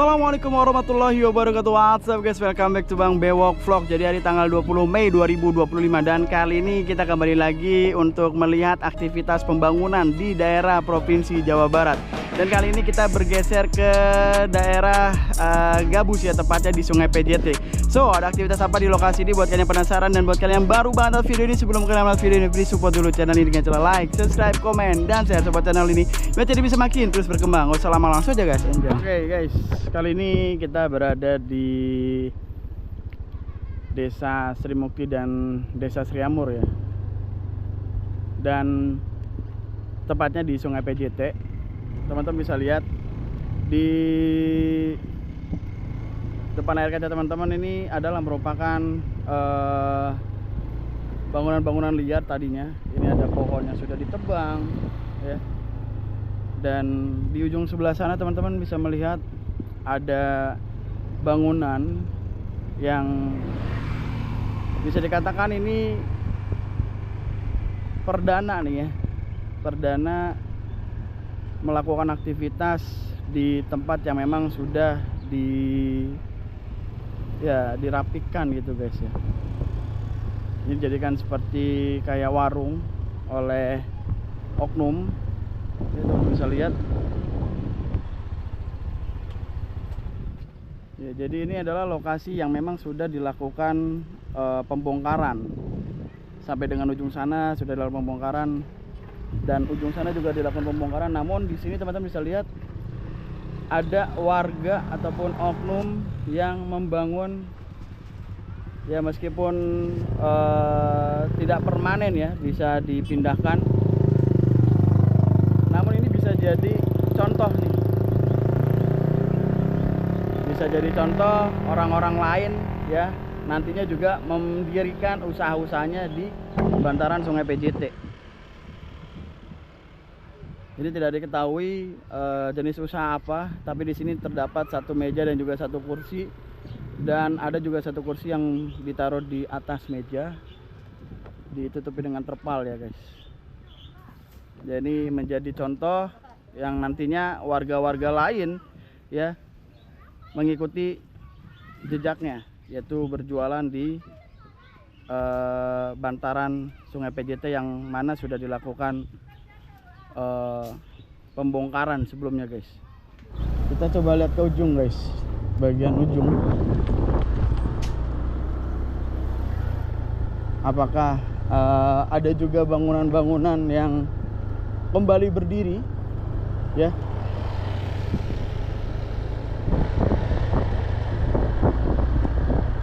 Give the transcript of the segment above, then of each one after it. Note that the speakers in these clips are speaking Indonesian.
Assalamualaikum warahmatullahi wabarakatuh. What's up guys, welcome back to Bang Bewok Vlog. Jadi hari tanggal 20 Mei 2025 dan kali ini kita kembali lagi untuk melihat aktivitas pembangunan di daerah Provinsi Jawa Barat. Dan kali ini kita bergeser ke daerah Gabus ya, tepatnya di Sungai PJT. So, ada aktivitas apa di lokasi ini buat kalian penasaran, dan buat kalian yang baru banget video ini, sebelum kalian nonton video ini, please support dulu channel ini dengan cara like, subscribe, komen, dan share support channel ini biar jadi bisa makin terus berkembang. Gak usah lama, langsung aja guys. Oke guys, kali ini kita berada di Desa Sri Mukti dan Desa Sri Amur ya. Dan tepatnya di Sungai PJT. Teman-teman bisa lihat di depan air kaca teman-teman, ini adalah merupakan bangunan-bangunan liar tadinya. Ini ada pohon yang sudah ditebang ya. Dan di ujung sebelah sana teman-teman bisa melihat ada bangunan yang bisa dikatakan ini perdana nih ya. Perdana melakukan aktivitas di tempat yang memang sudah dirapikan gitu guys ya. Ini dijadikan seperti kayak warung oleh oknum. Itu bisa lihat. Ya, jadi ini adalah lokasi yang memang sudah dilakukan pembongkaran. Sampai dengan ujung sana sudah dilakukan pembongkaran, dan ujung sana juga dilakukan pembongkaran. Namun di sini teman-teman bisa lihat ada warga ataupun oknum yang membangun ya, meskipun tidak permanen ya, bisa dipindahkan. Namun ini bisa jadi contoh nih, bisa jadi contoh orang-orang lain ya, nantinya juga mendirikan usaha-usahanya di bantaran Sungai PJT. Jadi tidak diketahui jenis usaha apa, tapi di sini terdapat satu meja dan juga satu kursi, dan ada juga satu kursi yang ditaruh di atas meja, ditutupi dengan terpal ya guys. Jadi menjadi contoh yang nantinya warga-warga lain ya mengikuti jejaknya, yaitu berjualan di bantaran Sungai PJT yang mana sudah dilakukan pembongkaran sebelumnya guys. Kita coba lihat ke ujung guys, bagian ujung. Apakah ada juga bangunan-bangunan yang kembali berdiri ya.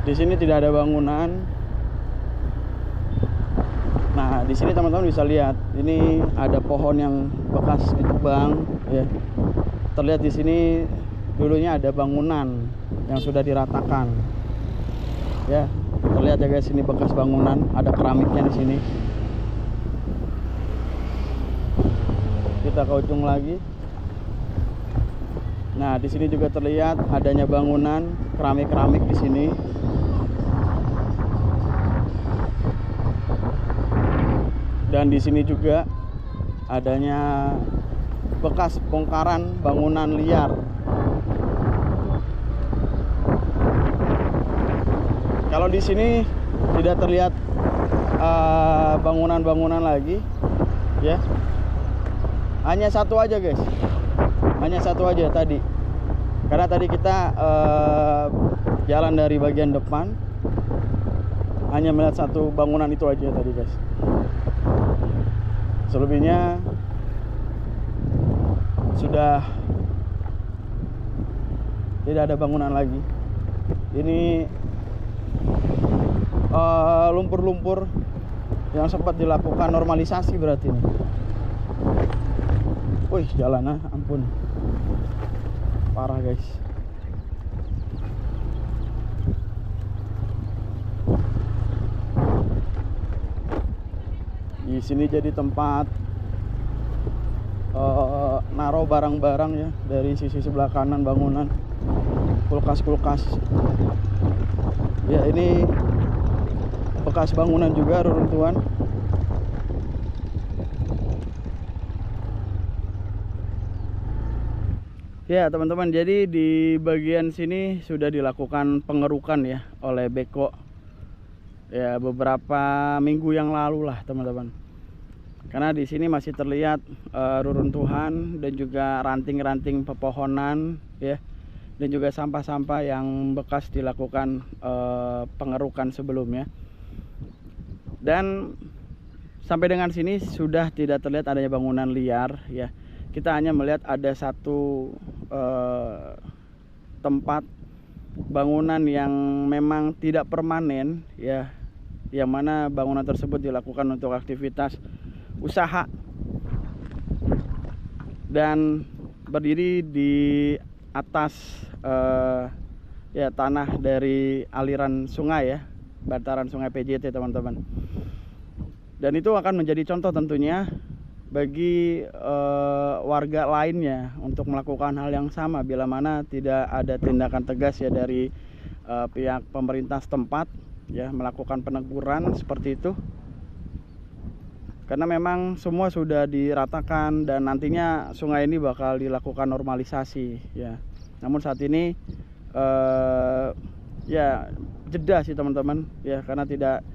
Di sini tidak ada bangunan. Nah, di sini teman-teman bisa lihat, ini ada pohon yang bekas ditebang ya. Terlihat di sini dulunya ada bangunan yang sudah diratakan. Ya, terlihat ya guys, ini bekas bangunan, ada keramiknya di sini. Kita ke ujung lagi. Nah, di sini juga terlihat adanya bangunan keramik-keramik di sini. Dan di sini juga adanya bekas bongkaran bangunan liar. Kalau di sini tidak terlihat bangunan-bangunan lagi, ya. Hanya satu aja guys, hanya satu aja tadi. Karena tadi kita jalan dari bagian depan, hanya melihat satu bangunan itu aja tadi guys. Selebihnya sudah tidak ada bangunan lagi. Ini lumpur-lumpur yang sempat dilakukan normalisasi berarti ini. Wih, jalannya ampun, parah guys. Di sini jadi tempat naruh barang-barang ya, dari sisi sebelah kanan bangunan, kulkas-kulkas. Ya, ini bekas bangunan juga, reruntuhan. Ya teman-teman, jadi di bagian sini sudah dilakukan pengerukan ya oleh beko ya beberapa minggu yang lalu lah teman-teman. Karena di sini masih terlihat reruntuhan dan juga ranting-ranting pepohonan ya, dan juga sampah-sampah yang bekas dilakukan pengerukan sebelumnya. Dan sampai dengan sini sudah tidak terlihat adanya bangunan liar ya. Kita hanya melihat ada satu tempat bangunan yang memang tidak permanen ya, yang mana bangunan tersebut dilakukan untuk aktivitas usaha dan berdiri di atas ya tanah dari aliran sungai ya, bantaran sungai PJT teman-teman. Dan itu akan menjadi contoh tentunya bagi warga lainnya untuk melakukan hal yang sama bila mana tidak ada tindakan tegas ya dari pihak pemerintah setempat ya, melakukan peneguran seperti itu. Karena memang semua sudah diratakan dan nantinya sungai ini bakal dilakukan normalisasi ya. Namun saat ini ya jeda sih teman-teman ya, karena tidak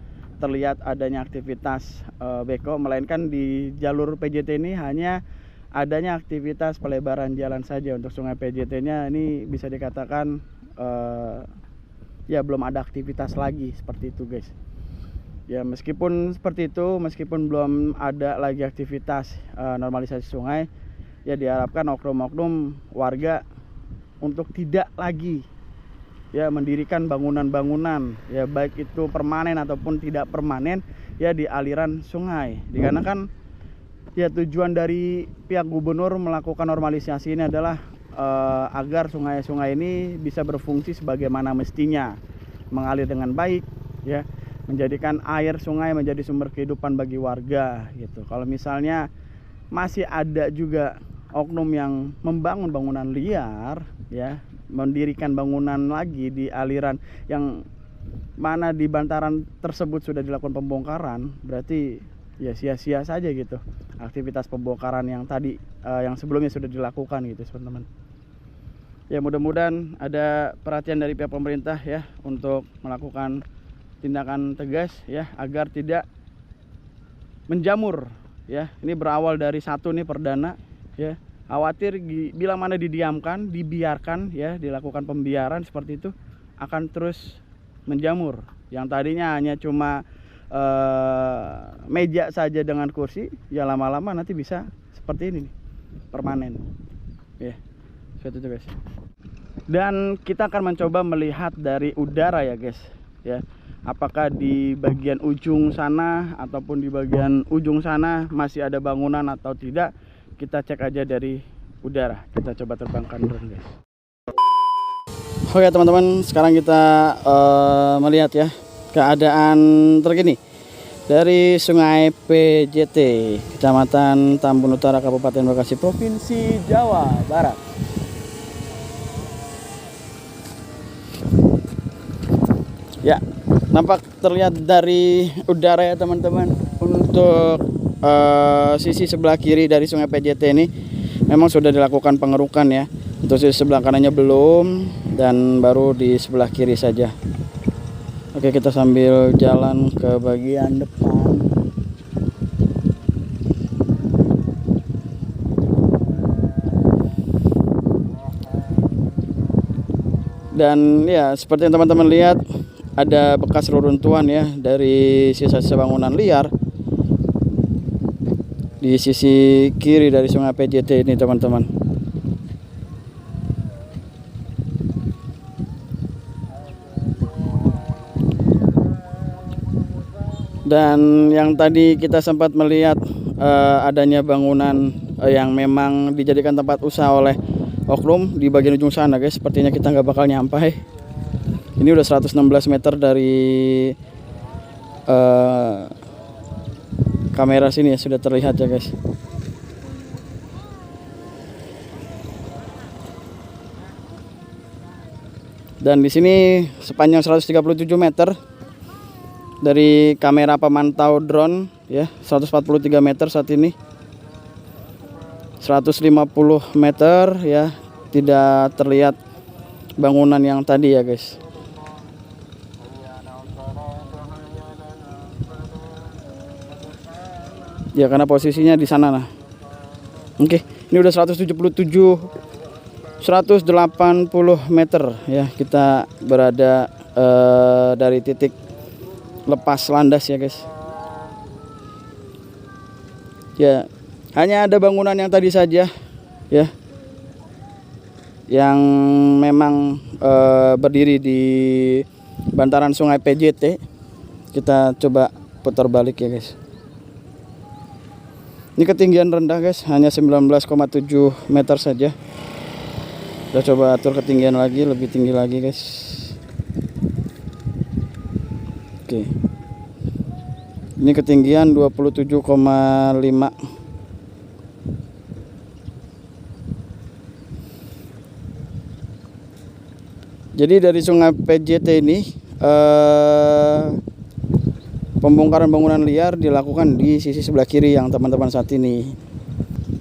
terlihat adanya aktivitas beko, melainkan di jalur PJT ini hanya adanya aktivitas pelebaran jalan saja. Untuk sungai PJT-nya ini bisa dikatakan ya belum ada aktivitas lagi seperti itu guys. Ya meskipun seperti itu, meskipun belum ada lagi aktivitas normalisasi sungai, ya diharapkan oknum-oknum warga untuk tidak lagi ya mendirikan bangunan-bangunan ya, baik itu permanen ataupun tidak permanen ya di aliran sungai. Dikarenakan ya tujuan dari pihak gubernur melakukan normalisasi ini adalah agar sungai-sungai ini bisa berfungsi sebagaimana mestinya, mengalir dengan baik ya, menjadikan air sungai menjadi sumber kehidupan bagi warga gitu. Kalau misalnya masih ada juga oknum yang membangun bangunan liar ya, mendirikan bangunan lagi di aliran yang mana di bantaran tersebut sudah dilakukan pembongkaran, berarti ya sia-sia saja gitu aktivitas pembongkaran yang tadi yang sebelumnya sudah dilakukan gitu teman-teman. Ya mudah-mudahan ada perhatian dari pihak pemerintah ya untuk melakukan tindakan tegas ya, agar tidak menjamur ya. Ini berawal dari satu nih perdana ya, khawatir bila mana didiamkan, dibiarkan ya, dilakukan pembiaran seperti itu, akan terus menjamur. Yang tadinya hanya cuma meja saja dengan kursi, ya lama-lama nanti bisa seperti ini nih, permanen ya, seperti itu guys. Dan kita akan mencoba melihat dari udara ya guys ya, apakah di bagian ujung sana ataupun di bagian ujung sana masih ada bangunan atau tidak. Kita cek aja dari udara. Kita coba terbangkan drone guys. Oke teman-teman, sekarang kita melihat ya keadaan terkini dari Sungai PJT, Kecamatan Tambun Utara, Kabupaten Bekasi, Provinsi Jawa Barat. Ya, nampak terlihat dari udara ya teman-teman. Untuk sisi sebelah kiri dari Sungai PJT ini memang sudah dilakukan pengerukan ya. Untuk sisi sebelah kanannya belum, dan baru di sebelah kiri saja. Oke, kita sambil jalan ke bagian depan. Dan ya seperti yang teman-teman lihat, ada bekas reruntuhan ya dari sisa-sisa bangunan liar di sisi kiri dari Sungai PJT ini teman-teman. Dan yang tadi kita sempat melihat adanya bangunan yang memang dijadikan tempat usaha oleh oknum di bagian ujung sana guys, sepertinya kita nggak bakal nyampai. Ini udah 116 meter dari kamera sini ya, sudah terlihat ya guys. Dan di sini sepanjang 137 meter dari kamera pemantau drone ya, 143 meter saat ini, 150 meter ya tidak terlihat bangunan yang tadi ya guys. Ya karena posisinya di sana nah. Oke, ini udah 180 meter ya, kita berada dari titik lepas landas ya guys. Ya, hanya ada bangunan yang tadi saja ya, yang memang berdiri di bantaran sungai PJT. Kita coba putar balik ya guys. Ini ketinggian rendah guys, hanya 19,7 meter saja. Kita coba atur ketinggian lagi, lebih tinggi lagi guys. Oke. Ini ketinggian 27,5. Jadi dari sungai PJT ini pembongkaran bangunan liar dilakukan di sisi sebelah kiri yang teman-teman saat ini.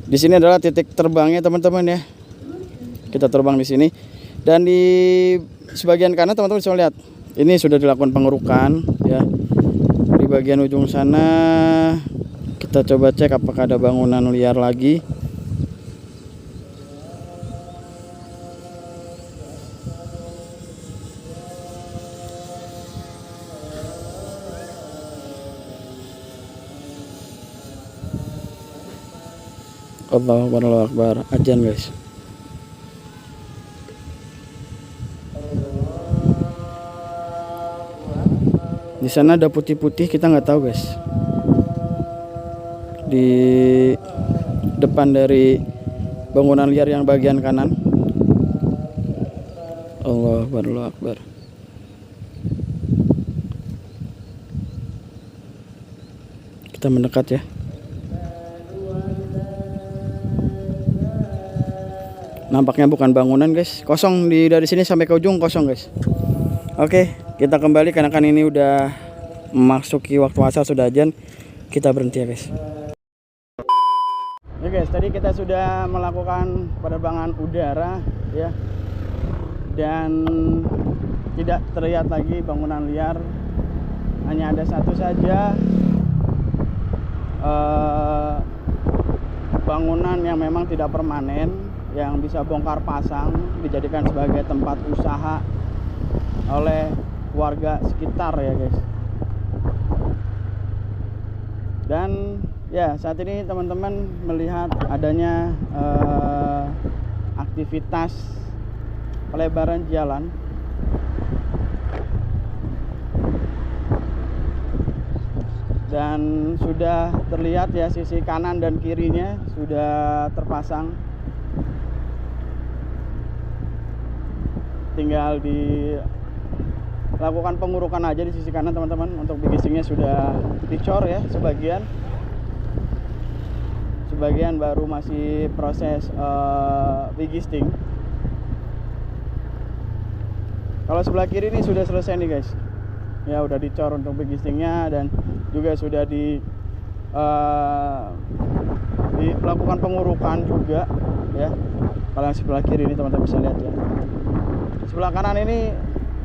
Di sini adalah titik terbangnya teman-teman ya. Kita terbang di sini, dan di sebagian kanan teman-teman bisa lihat ini sudah dilakukan pengerukan ya. Di bagian ujung sana kita coba cek apakah ada bangunan liar lagi. Allahu Akbar, azan guys. Di sana ada putih-putih, kita nggak tahu guys. Di depan dari bangunan liar yang bagian kanan. Allahu Akbar. Kita mendekat ya. Nampaknya bukan bangunan guys, kosong dari sini sampai ke ujung kosong guys. Oke, kita kembali karena kan ini udah memasuki waktu asar, sudah azan. Kita berhenti ya guys. Ya guys, tadi kita sudah melakukan penerbangan udara ya, dan tidak terlihat lagi bangunan liar. Hanya ada satu saja bangunan yang memang tidak permanen, yang bisa bongkar pasang dijadikan sebagai tempat usaha oleh warga sekitar ya guys. Dan ya saat ini teman-teman melihat adanya aktivitas pelebaran jalan dan sudah terlihat ya, sisi kanan dan kirinya sudah terpasang. Tinggal dilakukan pengurukan aja di sisi kanan teman-teman. Untuk bigisingnya sudah dicor ya sebagian baru masih proses bigisting. Kalau sebelah kiri ini sudah selesai nih guys ya, udah dicor untuk bigistingnya, dan juga sudah dilakukan pengurukan juga ya. Kalau yang sebelah kiri ini teman-teman bisa lihat ya. Sebelah kanan ini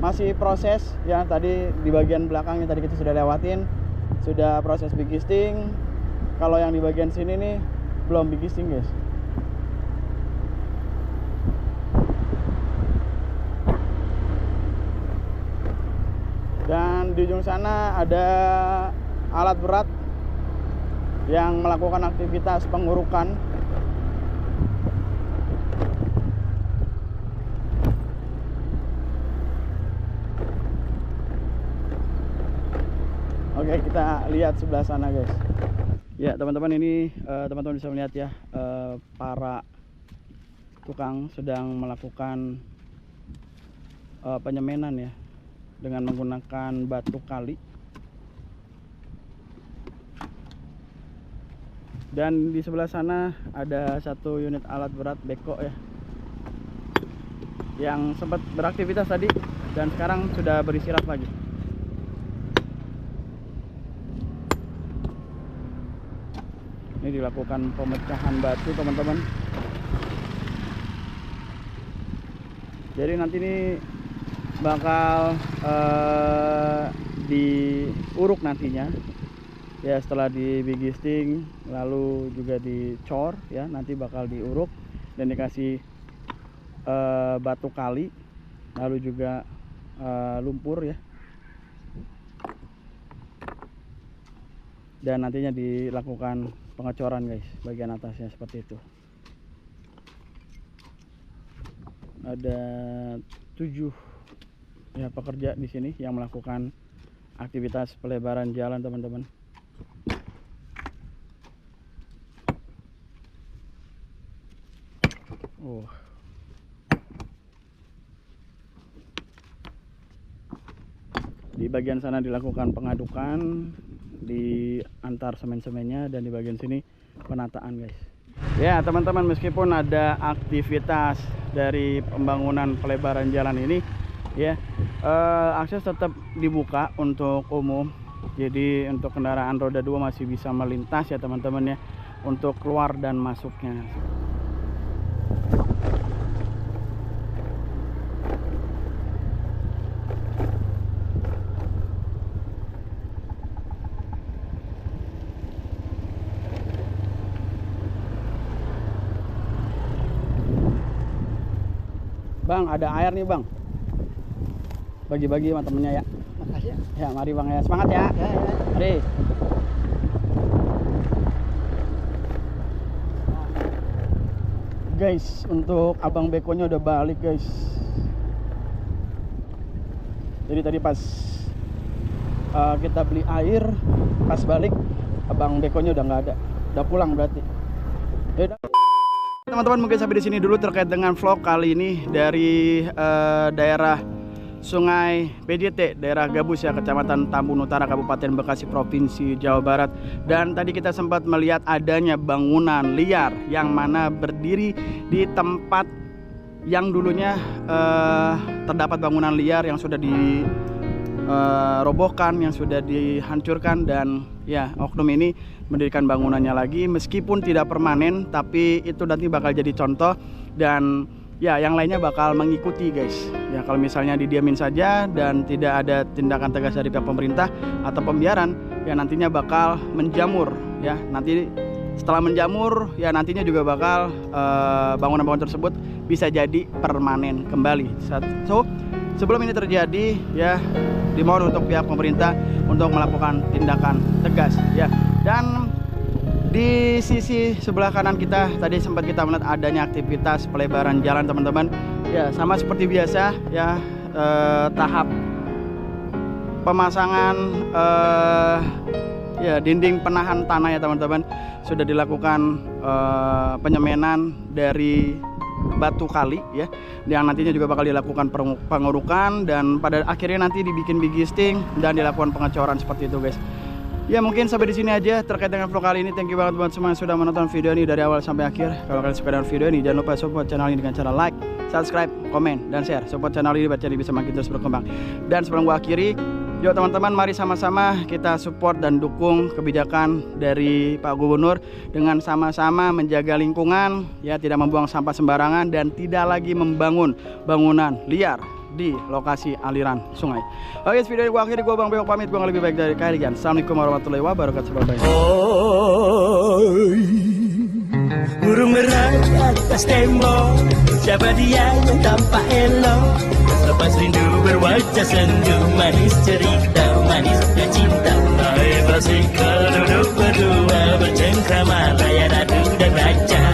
masih proses ya, tadi di bagian belakangnya tadi kita sudah lewatin, sudah proses bigisting. Kalau yang di bagian sini nih belum bigisting guys. Dan di ujung sana ada alat berat yang melakukan aktivitas pengurukan. Oke, kita lihat sebelah sana guys. Ya teman-teman, ini teman-teman bisa melihat ya, para tukang sedang melakukan penyemanan ya, dengan menggunakan batu kali. Dan di sebelah sana ada satu unit alat berat beko ya, yang sempat beraktivitas tadi dan sekarang sudah beristirahat lagi. Ini dilakukan pemecahan batu teman-teman. Jadi nanti ini bakal diuruk nantinya ya, setelah di bigisting lalu juga dicor ya, nanti bakal diuruk dan dikasih batu kali, lalu juga lumpur ya, dan nantinya dilakukan pengecoran guys bagian atasnya seperti itu. Ada 7 ya pekerja di sini yang melakukan aktivitas pelebaran jalan teman-teman. Di bagian sana dilakukan pengadukan di antar semen-semennya, dan di bagian sini penataan guys. Ya teman-teman, meskipun ada aktivitas dari pembangunan pelebaran jalan ini ya, akses tetap dibuka untuk umum. Jadi untuk kendaraan roda 2 masih bisa melintas ya teman-teman ya, untuk keluar dan masuknya. Bang, ada air nih bang, bagi-bagi sama temennya ya. Makasih ya. Ya mari bang ya, semangat ya. Mari. Guys, untuk abang bekonya udah balik guys. Jadi tadi pas kita beli air, pas balik abang bekonya udah nggak ada, udah pulang berarti. Yaudah. Teman-teman, mungkin sampai di sini dulu terkait dengan vlog kali ini dari daerah Sungai PJT, daerah Gabus ya, Kecamatan Tambun Utara, Kabupaten Bekasi, Provinsi Jawa Barat. Dan tadi kita sempat melihat adanya bangunan liar yang mana berdiri di tempat yang dulunya terdapat bangunan liar yang sudah dirobohkan, yang sudah dihancurkan, dan ya oknum ini mendirikan bangunannya lagi meskipun tidak permanen, tapi itu nanti bakal jadi contoh, dan ya yang lainnya bakal mengikuti guys. Ya kalau misalnya didiamin saja dan tidak ada tindakan tegas dari pihak pemerintah atau pembiaran, ya nantinya bakal menjamur ya. Nanti setelah menjamur ya nantinya juga bakal bangunan-bangunan tersebut bisa jadi permanen kembali. So sebelum ini terjadi ya, dimohon untuk pihak pemerintah untuk melakukan tindakan tegas ya. Dan di sisi sebelah kanan kita tadi sempat kita melihat adanya aktivitas pelebaran jalan teman-teman. Ya sama seperti biasa ya, tahap pemasangan ya dinding penahan tanah ya teman-teman, sudah dilakukan penyemenan dari batu kali ya, yang nantinya juga bakal dilakukan pengurukan, dan pada akhirnya nanti dibikin bigisting dan dilakukan pengecoran seperti itu guys. Ya mungkin sampai di sini aja terkait dengan vlog kali ini. Thank you banget buat semua yang sudah menonton video ini dari awal sampai akhir. Kalau kalian suka dengan video ini, jangan lupa support channel ini dengan cara like, subscribe, komen, dan share. Support channel ini biar channel bisa makin terus berkembang. Dan sebelum gua akhiri, yuk teman-teman, mari sama-sama kita support dan dukung kebijakan dari Pak Gubernur dengan sama-sama menjaga lingkungan ya, tidak membuang sampah sembarangan dan tidak lagi membangun bangunan liar di lokasi aliran sungai. Oke, video ini gua akhiri, gua Bang Bewok pamit, gua lebih baik dari kalian. Assalamualaikum warahmatullahi wabarakatuh. Bye. Burung merah atas tembok, siapa dia yang tampak elok? Lepas rindu berwajah sendu, manis cerita, manisnya cinta. Hai basikal duduk berdua, bercengkrama layar adu dan raja.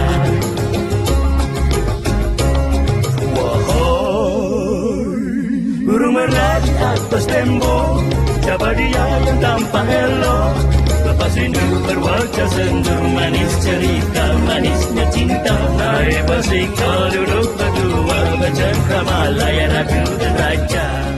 Burung merah di atas tembok, siapa dia yang tampak elok? Lepas rindu berwajah sendu, manis cerita, manisnya cinta. Naik basikal duduk berdua, bercengkrama layar adu dan raja.